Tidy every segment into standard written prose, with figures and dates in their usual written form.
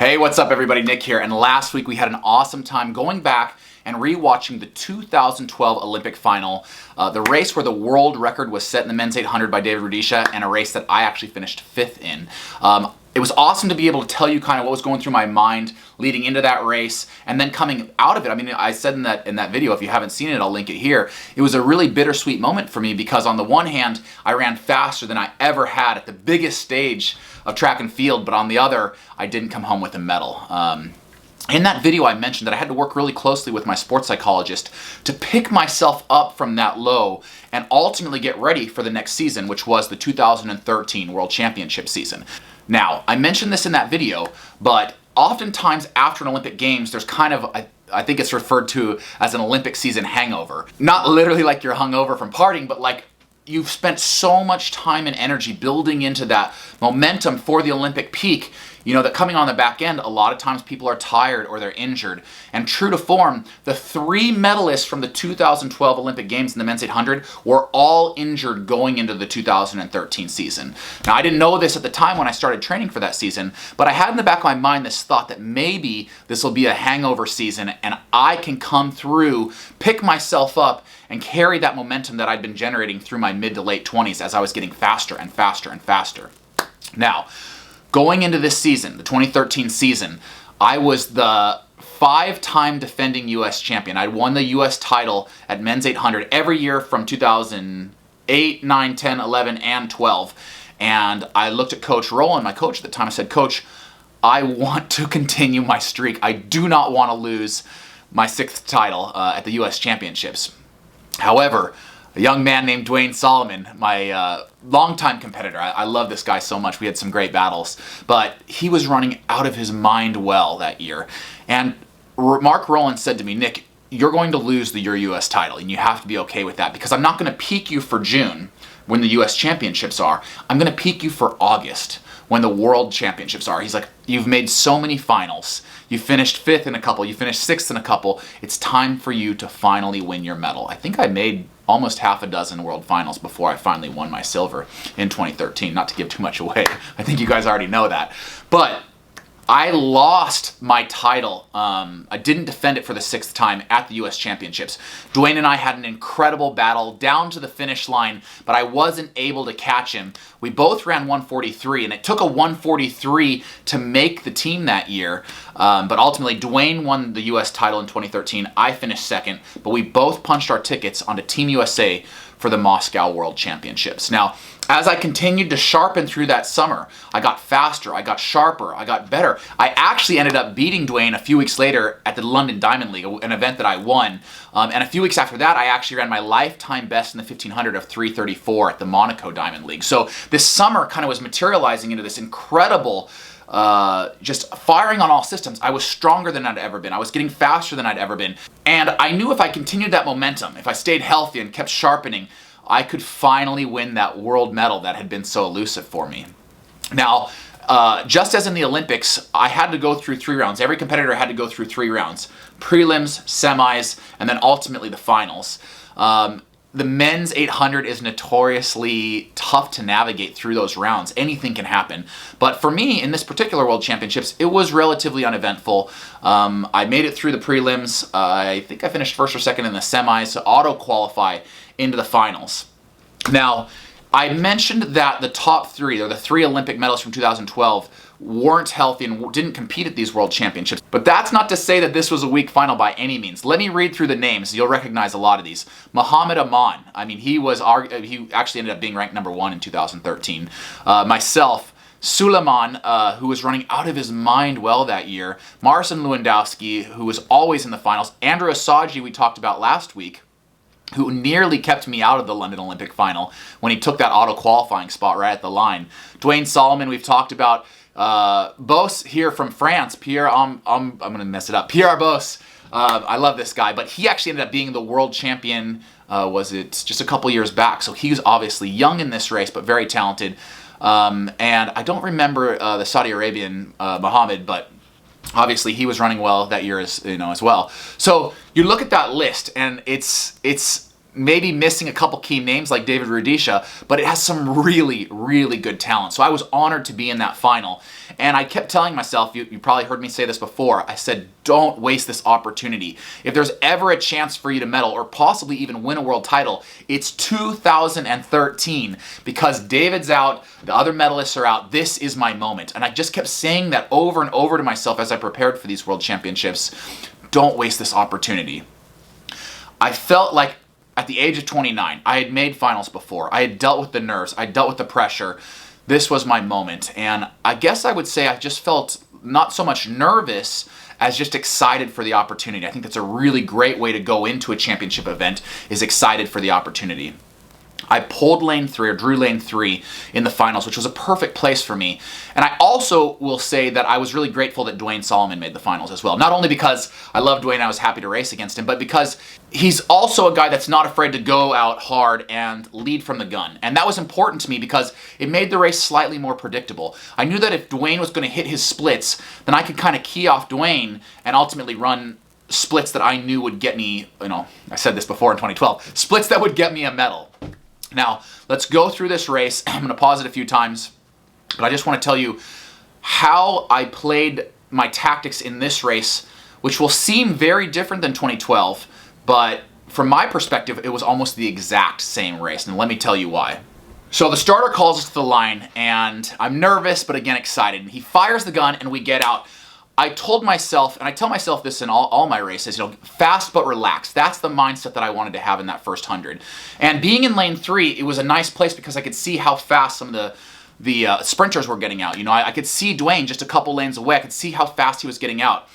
Hey, what's up everybody? Nick here, and last week we had an awesome time going back and rewatching the 2012 Olympic final, the race where the world record was set in the men's 800 by David Rudisha, and a race that I actually finished 5th in. It was awesome to be able to tell you kind of what was going through my mind leading into that race, and then coming out of it. I mean, I said in that video, if you haven't seen it, I'll link it here. It was a really bittersweet moment for me because on the one hand, I ran faster than I ever had at the biggest stage of track and field, but on the other, I didn't come home with a medal. In that video, I mentioned that I had to work really closely with my sports psychologist to pick myself up from that low and ultimately get ready for the next season, which was the 2013 World Championship season. Now, I mentioned this in that video, but oftentimes after an Olympic Games, there's kind of, I think it's referred to as an Olympic season hangover. Not literally like you're hungover from partying, but like you've spent so much time and energy building into that momentum for the Olympic peak, you know, that coming on the back end, a lot of times people are tired or they're injured. And true to form, the 3 medalists from the 2012 Olympic Games in the men's 800 were all injured going into the 2013 season. Now, I didn't know this at the time when I started training for that season, but I had in the back of my mind this thought that maybe this will be a hangover season and I can come through, pick myself up, and carry that momentum that I'd been generating through my mid to late 20s as I was getting faster and faster and faster. Now, going into this season, the 2013 season, I was the 5-time defending U.S. champion. I won the U.S. title at men's 800 every year from 2008, 9, 10, 11, and 12. And I looked at Coach Rowland, my coach at the time. I said, Coach, I want to continue my streak. I do not want to lose my 6th title at the U.S. Championships. However, a young man named Dwayne Solomon, my longtime competitor, I love this guy so much, we had some great battles, but he was running out of his mind well that year. And Mark Rowland said to me, Nick, you're going to lose your U.S. title, and you have to be okay with that, because I'm not going to peak you for June, when the U.S. Championships are. I'm going to peak you for August, when the World Championships are. He's like, you've made so many finals. You finished 5th in a couple. You finished 6th in a couple. It's time for you to finally win your medal. I think I made almost half a dozen world finals before I finally won my silver in 2013. Not to give too much away. I think you guys already know that. But I lost my title. I didn't defend it for the 6th time at the U.S. Championships. Dwayne and I had an incredible battle down to the finish line, but I wasn't able to catch him. We both ran 143, and it took a 143 to make the team that year. But ultimately, Dwayne won the U.S. title in 2013. I finished 2nd, but we both punched our tickets onto Team USA for the Moscow World Championships. Now, as I continued to sharpen through that summer, I got faster, I got sharper, I got better. I actually ended up beating Dwayne a few weeks later at the London Diamond League, an event that I won. And a few weeks after that, I actually ran my lifetime best in the 1500 of 3:34 at the Monaco Diamond League. So this summer kind of was materializing into this incredible just firing on all systems. I was stronger than I'd ever been. I was getting faster than I'd ever been. And I knew if I continued that momentum, if I stayed healthy and kept sharpening, I could finally win that world medal that had been so elusive for me. Now, just as in the Olympics, I had to go through 3 rounds. Every competitor had to go through 3 rounds. Prelims, semis, and then ultimately the finals. The men's 800 is notoriously tough to navigate through those rounds. Anything can happen. But for me, in this particular World Championships, it was relatively uneventful. I made it through the prelims. I think I finished 1st or 2nd in the semis to auto-qualify into the finals. Now, I mentioned that the top 3, or the 3 Olympic medalists from 2012, weren't healthy and didn't compete at these World Championships. But that's not to say that this was a weak final by any means. Let me read through the names. You'll recognize a lot of these. Mohamed Aman. I mean, he actually ended up being ranked number 1 in 2013. Myself, Suleiman, who was running out of his mind well that year. Marcin Lewandowski, who was always in the finals. Andrew Assaji, we talked about last week, who nearly kept me out of the London Olympic final when he took that auto-qualifying spot right at the line. Dwayne Solomon, we've talked about. Bos here from France, Pierre, I'm going to mess it up. Pierre Bos, I love this guy, but he actually ended up being the world champion, was it just a couple years back? So he was obviously young in this race, but very talented. And I don't remember the Saudi Arabian Mohammed, but obviously he was running well that year as well. So you look at that list, and it's maybe missing a couple key names like David Rudisha, but it has some really, really good talent. So I was honored to be in that final. And I kept telling myself, you probably heard me say this before, I said, don't waste this opportunity. If there's ever a chance for you to medal or possibly even win a world title, it's 2013 because David's out, the other medalists are out, this is my moment. And I just kept saying that over and over to myself as I prepared for these world championships. Don't waste this opportunity. I felt like at the age of 29, I had made finals before. I had dealt with the nerves. I dealt with the pressure. This was my moment. And I guess I would say I just felt not so much nervous as just excited for the opportunity. I think that's a really great way to go into a championship event, is excited for the opportunity. I pulled lane 3 or drew lane 3 in the finals, which was a perfect place for me. And I also will say that I was really grateful that Dwayne Solomon made the finals as well. Not only because I love Dwayne and I was happy to race against him, but because he's also a guy that's not afraid to go out hard and lead from the gun. And that was important to me because it made the race slightly more predictable. I knew that if Dwayne was going to hit his splits, then I could kind of key off Dwayne and ultimately run splits that I knew would get me, I said this before in 2012, splits that would get me a medal. Now, let's go through this race. I'm going to pause it a few times, but I just want to tell you how I played my tactics in this race, which will seem very different than 2012, but from my perspective, it was almost the exact same race, and let me tell you why. So the starter calls us to the line, and I'm nervous, but again, excited. He fires the gun, and we get out. I told myself, and I tell myself this in all my races, fast but relaxed. That's the mindset that I wanted to have in that first 100. And being in lane 3, it was a nice place because I could see how fast some of the sprinters were getting out. I could see Dwayne just a couple lanes away. I could see how fast he was getting out.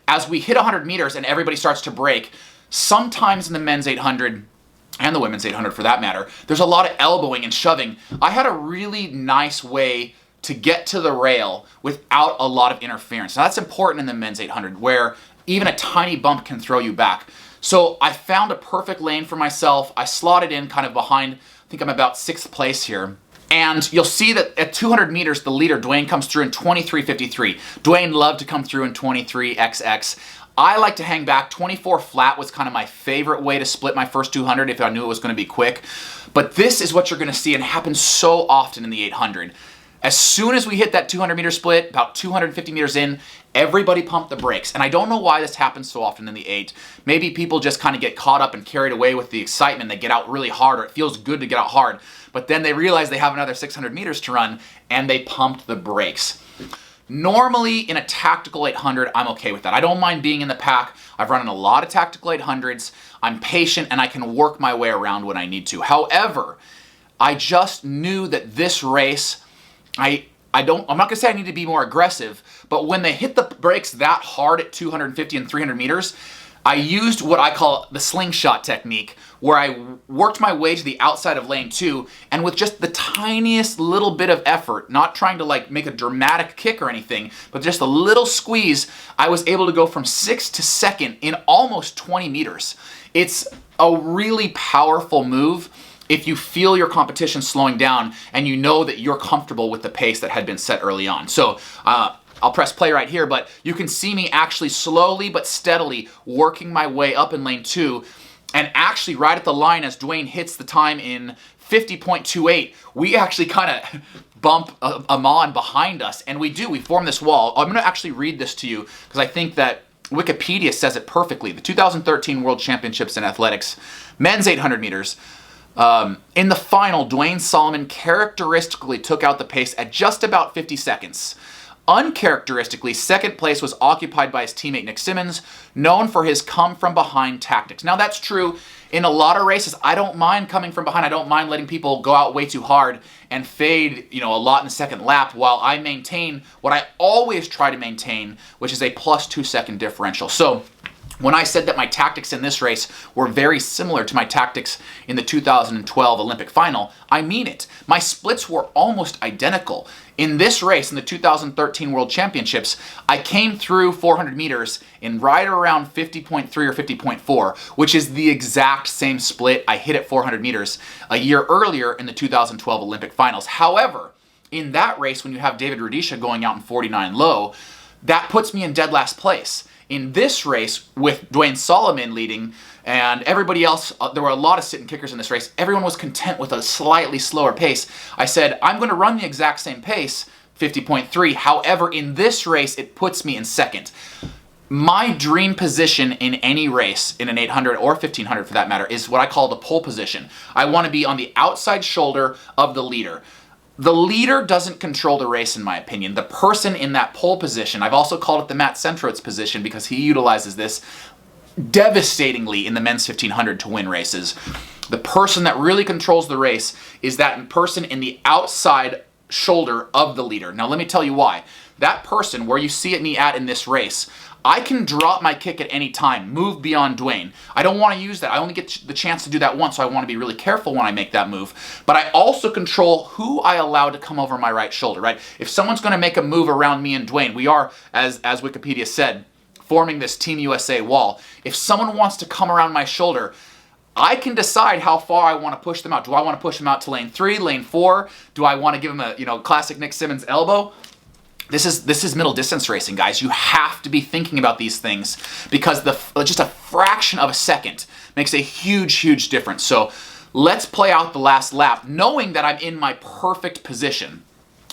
As we hit 100 meters and everybody starts to break, sometimes in the men's 800, and the women's 800 for that matter, there's a lot of elbowing and shoving. I had a really nice way to get to the rail without a lot of interference. Now that's important in the men's 800 where even a tiny bump can throw you back. So I found a perfect lane for myself. I slotted in kind of behind, I think I'm about 6th place here. And you'll see that at 200 meters, the leader, Dwayne, comes through in 23.53. Dwayne loved to come through in 23.XX. I like to hang back. 24 flat was kind of my favorite way to split my first 200 if I knew it was going to be quick. But this is what you're going to see, and it happens so often in the 800. As soon as we hit that 200 meter split, about 250 meters in, everybody pumped the brakes. And I don't know why this happens so often in the 8. Maybe people just kind of get caught up and carried away with the excitement. They get out really hard, or it feels good to get out hard. But then they realize they have another 600 meters to run, and they pumped the brakes. Normally, in a tactical 800, I'm okay with that. I don't mind being in the pack. I've run in a lot of tactical 800s. I'm patient, and I can work my way around when I need to. However, I just knew that this race, I'm not going to say I need to be more aggressive, but when they hit the brakes that hard at 250 and 300 meters, I used what I call the slingshot technique, where I worked my way to the outside of lane 2, and with just the tiniest little bit of effort, not trying to make a dramatic kick or anything, but just a little squeeze, I was able to go from 6th to 2nd in almost 20 meters. It's a really powerful move if you feel your competition slowing down and you know that you're comfortable with the pace that had been set early on. So I'll press play right here, but you can see me actually slowly but steadily working my way up in lane 2, and actually right at the line as Dwayne hits the time in 50.28, we actually kind of bump Amon behind us, and we form this wall. I'm going to actually read this to you because I think that Wikipedia says it perfectly. The 2013 World Championships in Athletics, men's 800 meters, in the final, Dwayne Solomon characteristically took out the pace at just about 50 seconds. Uncharacteristically, 2nd place was occupied by his teammate Nick Symmonds, known for his come-from-behind tactics. Now that's true in a lot of races. I don't mind coming from behind. I don't mind letting people go out way too hard and fade, a lot in the second lap while I maintain what I always try to maintain, which is a plus 2 second differential. So when I said that my tactics in this race were very similar to my tactics in the 2012 Olympic final, I mean it. My splits were almost identical. In this race, in the 2013 World Championships, I came through 400 meters in right around 50.3 or 50.4, which is the exact same split I hit at 400 meters a year earlier in the 2012 Olympic finals. However, in that race, when you have David Rudisha going out in 49 low, that puts me in dead last place. in this race, with Dwayne Solomon leading and everybody else, there were a lot of sit and kickers in this race. Everyone was content with a slightly slower pace. I said, I'm going to run the exact same pace, 50.3. However, in this race, it puts me in second. My dream position in any race, in an 800 or 1500 for that matter, is what I call the pole position. I want to be on the outside shoulder of the leader. The leader doesn't control the race, in my opinion. The person in that pole position, I've also called it the Matt Centrowitz position because he utilizes this devastatingly in the men's 1500 to win races. The person that really controls the race is that person in the outside shoulder of the leader. Now let me tell you why. That person, where you see me at in this race, I can drop my kick at any time, move beyond Dwayne. I don't want to use that. I only get the chance to do that once, so I want to be really careful when I make that move. But I also control who I allow to come over my right shoulder, right? If someone's going to make a move around me and Dwayne, we are, as Wikipedia said, forming this Team USA wall. If someone wants to come around my shoulder, I can decide how far I want to push them out. Do I want to push them out to lane 3, lane 4? Do I want to give them a, classic Nick Symmonds elbow? This is middle distance racing, guys. You have to be thinking about these things because just a fraction of a second makes a huge, huge difference. So let's play out the last lap knowing that I'm in my perfect position.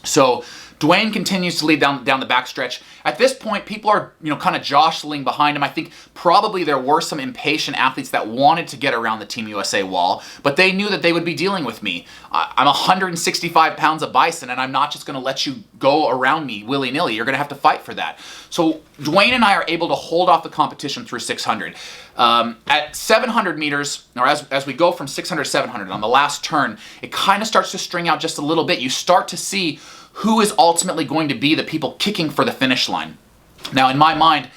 So Dwayne continues to lead down the backstretch. At this point, people are kind of jostling behind him. I think probably there were some impatient athletes that wanted to get around the Team USA wall, but they knew that they would be dealing with me. I'm 165 pounds of bison, and I'm not just going to let you go around me willy-nilly. You're going to have to fight for that. So Dwayne and I are able to hold off the competition through 600. At 700 meters, or as we go from 600 to 700, on the last turn, it kind of starts to string out just a little bit. You start to see who is ultimately going to be the people kicking for the finish line. Now, in my mind,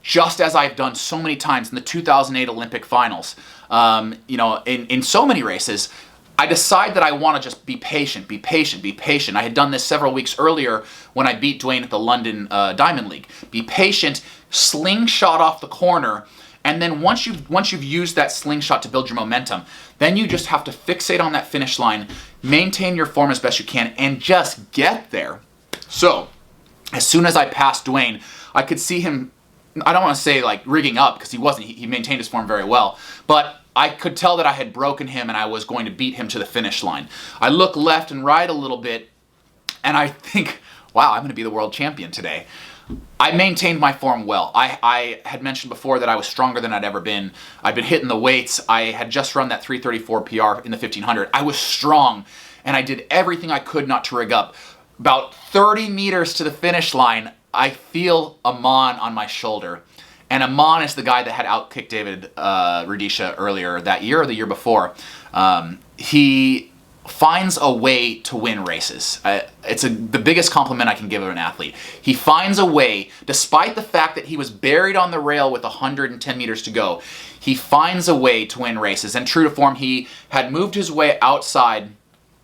just as I've done so many times in the 2008 Olympic finals, in so many races, I decide that I want to just be patient, be patient, be patient. I had done this several weeks earlier when I beat Dwayne at the London Diamond League. Be patient, slingshot off the corner, and then once you've used that slingshot to build your momentum, then you just have to fixate on that finish line, maintain your form as best you can, and just get there. So, as soon as I passed Dwayne, I could see him, I don't want to say like rigging up, because he wasn't, he maintained his form very well, but I could tell that I had broken him and I was going to beat him to the finish line. I look left and right a little bit, and I think, wow, I'm going to be the world champion today. I maintained my form well. I had mentioned before that I was stronger than I'd ever been. I'd been hitting the weights. I had just run that 334 PR in the 1500. I was strong, and I did everything I could not to rig up. About 30 meters to the finish line, I feel Amon on my shoulder. And Amon is the guy that had outkicked David Rudisha earlier that year or the year before. He finds a way to win races. It's the biggest compliment I can give an athlete. He finds a way, despite the fact that he was buried on the rail with 110 meters to go, he finds a way to win races. And true to form, he had moved his way outside,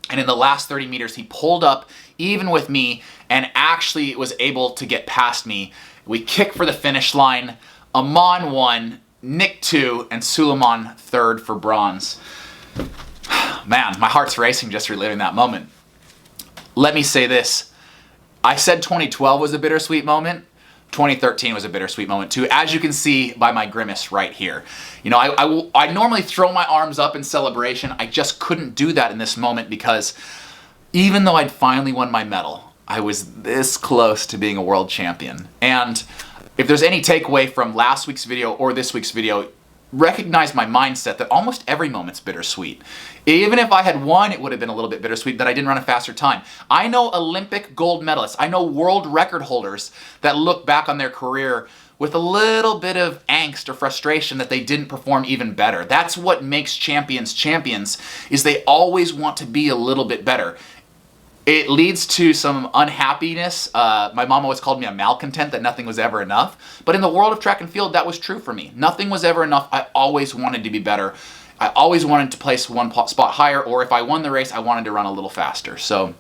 and in the last 30 meters, he pulled up even with me and actually was able to get past me. We kicked for the finish line. Amon won, Nick 2, and Suleiman 3rd for bronze. Man, my heart's racing just reliving that moment. Let me say this. I said 2012 was a bittersweet moment. 2013 was a bittersweet moment too, as you can see by my grimace right here. I normally throw my arms up in celebration. I just couldn't do that in this moment because even though I'd finally won my medal, I was this close to being a world champion. And if there's any takeaway from last week's video or this week's video, recognize my mindset that almost every moment's bittersweet. Even if I had won, it would have been a little bit bittersweet that I didn't run a faster time. I know Olympic gold medalists, I know world record holders that look back on their career with a little bit of angst or frustration that they didn't perform even better. That's what makes champions champions, is they always want to be a little bit better. It leads to some unhappiness. My mom always called me a malcontent, that nothing was ever enough. But in the world of track and field, that was true for me. Nothing was ever enough. I always wanted to be better. I always wanted to place one spot higher, or if I won the race, I wanted to run a little faster. So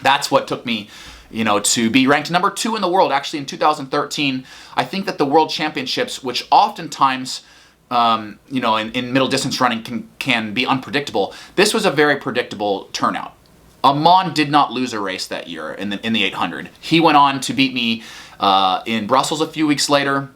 that's what took me, to be ranked number 2 in the world. Actually, in 2013, I think that the World Championships, which oftentimes in middle distance running can be unpredictable, this was a very predictable turnout. Amon did not lose a race that year in the 800. He went on to beat me in Brussels a few weeks later.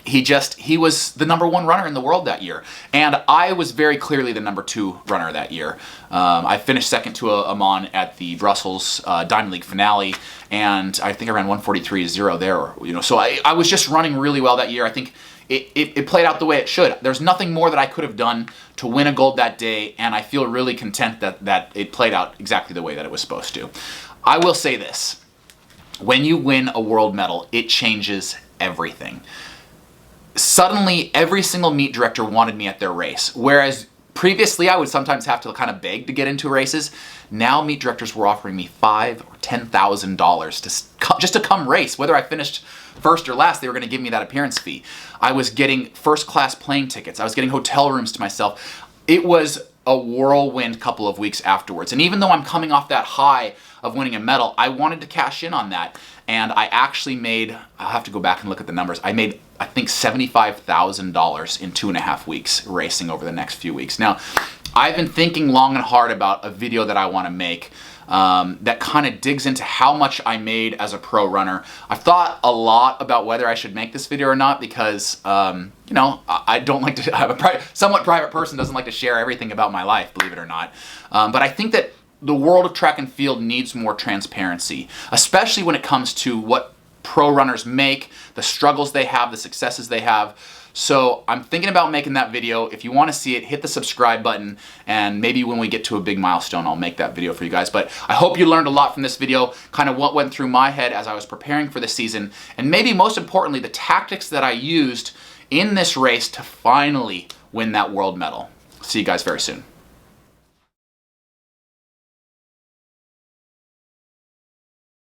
he was the #1 runner in the world that year. And I was very clearly the #2 runner that year. I finished second to Amon at the Brussels Diamond League finale, and I think I ran 1:43.0 there. So I was just running really well that year. I think it played out the way it should. There's nothing more that I could have done to win a gold that day, and I feel really content that it played out exactly the way that it was supposed to. I will say this. When you win a world medal, it changes everything. Suddenly, every single meet director wanted me at their race, whereas previously I would sometimes have to kind of beg to get into races. Now meet directors were offering me $5,000 or $10,000 just to come race. Whether I finished first or last, they were going to give me that appearance fee. I was getting first-class plane tickets. I was getting hotel rooms to myself. It was a whirlwind couple of weeks afterwards. And even though I'm coming off that high of winning a medal, I wanted to cash in on that. And I actually made, I'll have to go back and look at the numbers, I made, I think, $75,000 in 2.5 weeks racing over the next few weeks. Now, I've been thinking long and hard about a video that I want to make that kind of digs into how much I made as a pro runner. I've thought a lot about whether I should make this video or not because, you know, I don't like to, I'm a somewhat private person, doesn't like to share everything about my life, believe it or not. But I think that the world of track and field needs more transparency, especially when it comes to what pro runners make, the struggles they have, the successes they have. So I'm thinking about making that video. If you want to see it, hit the subscribe button, and maybe when we get to a big milestone, I'll make that video for you guys. But I hope you learned a lot from this video, kind of what went through my head as I was preparing for the season, and maybe most importantly, the tactics that I used in this race to finally win that world medal. See you guys very soon.